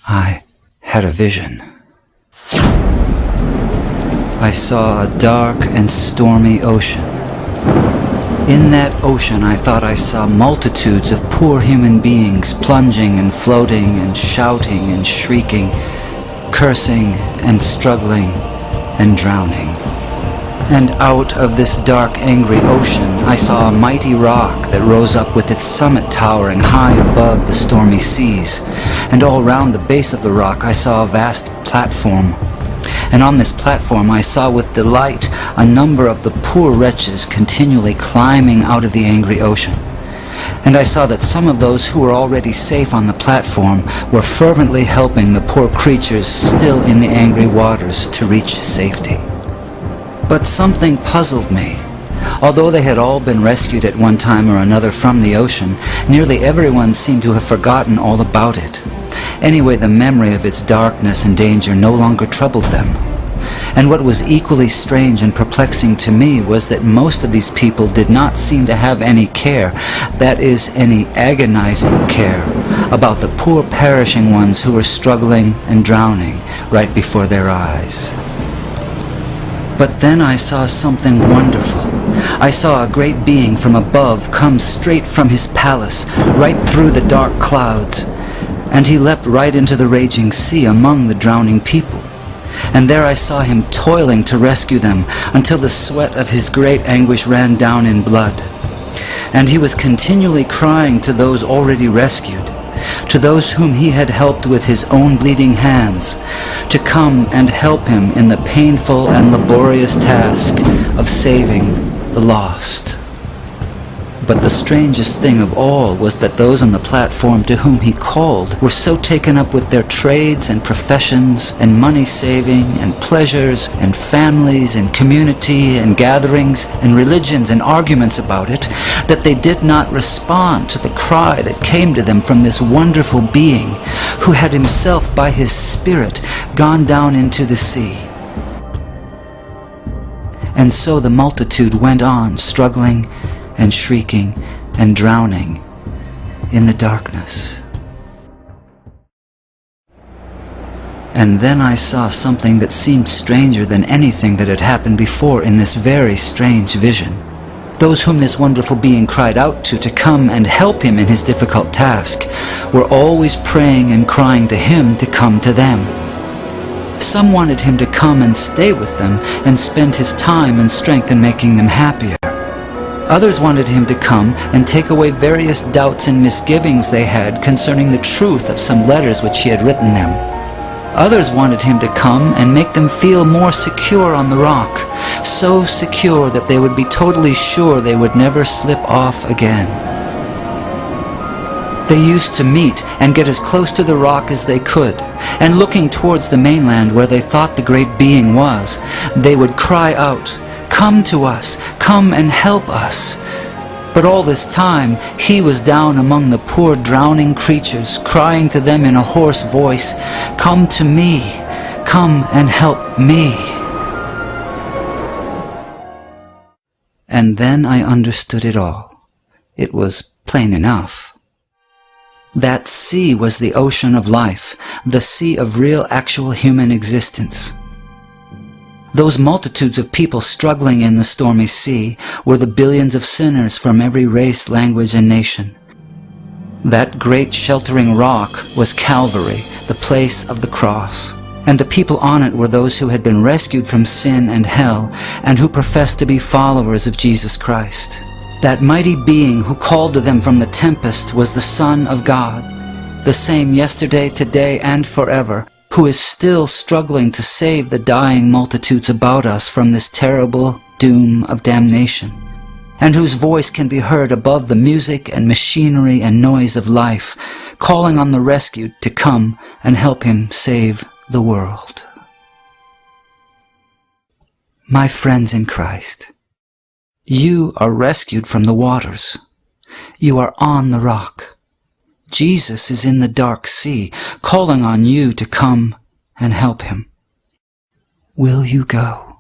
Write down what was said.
I had a vision. I saw a dark and stormy ocean. In that ocean, I thought I saw multitudes of poor human beings plunging and floating and shouting and shrieking, cursing and struggling and drowning. And out of this dark, angry ocean, I saw a mighty rock that rose up with its summit towering high above the stormy seas. And all round the base of the rock, I saw a vast platform. And on this platform I saw with delight a number of the poor wretches continually climbing out of the angry ocean. And I saw that some of those who were already safe on the platform were fervently helping the poor creatures still in the angry waters to reach safety. But something puzzled me. Although they had all been rescued at one time or another from the ocean, nearly everyone seemed to have forgotten all about it. Anyway, the memory of its darkness and danger no longer troubled them. And what was equally strange and perplexing to me was that most of these people did not seem to have any care, that is, any agonizing care, about the poor perishing ones who were struggling and drowning right before their eyes. But then I saw something wonderful. I saw a great being from above come straight from his palace, right through the dark clouds. And he leapt right into the raging sea among the drowning people. And there I saw him toiling to rescue them until the sweat of his great anguish ran down in blood. And he was continually crying to those already rescued, to those whom he had helped with his own bleeding hands, to come and help him in the painful and laborious task of saving the lost. But the strangest thing of all was that those on the platform to whom he called were so taken up with their trades and professions and money-saving and pleasures and families and community and gatherings and religions and arguments about it that they did not respond to the cry that came to them from this wonderful being who had himself by his Spirit gone down into the sea. And so the multitude went on struggling and shrieking and drowning in the darkness. And then I saw something that seemed stranger than anything that had happened before in this very strange vision. Those whom this wonderful being cried out to come and help him in his difficult task were always praying and crying to him to come to them. Some wanted him to come and stay with them and spend his time and strength in making them happier. Others wanted him to come and take away various doubts and misgivings they had concerning the truth of some letters which he had written them. Others wanted him to come and make them feel more secure on the rock, so secure that they would be totally sure they would never slip off again. They used to meet and get as close to the rock as they could, and looking towards the mainland where they thought the great being was, they would cry out, "Come to us, come and help us." But all this time, he was down among the poor drowning creatures, crying to them in a hoarse voice, "Come to me, come and help me." And then I understood it all. It was plain enough. That sea was the ocean of life, the sea of real actual human existence. Those multitudes of people struggling in the stormy sea were the billions of sinners from every race, language, and nation. That great sheltering rock was Calvary, the place of the cross, and the people on it were those who had been rescued from sin and hell and who professed to be followers of Jesus Christ. That mighty being who called to them from the tempest was the Son of God, the same yesterday, today, and forever, who is still struggling to save the dying multitudes about us from this terrible doom of damnation, and whose voice can be heard above the music and machinery and noise of life, calling on the rescued to come and help him save the world. My friends in Christ, you are rescued from the waters. You are on the rock. Jesus is in the dark sea, calling on you to come and help him. Will you go?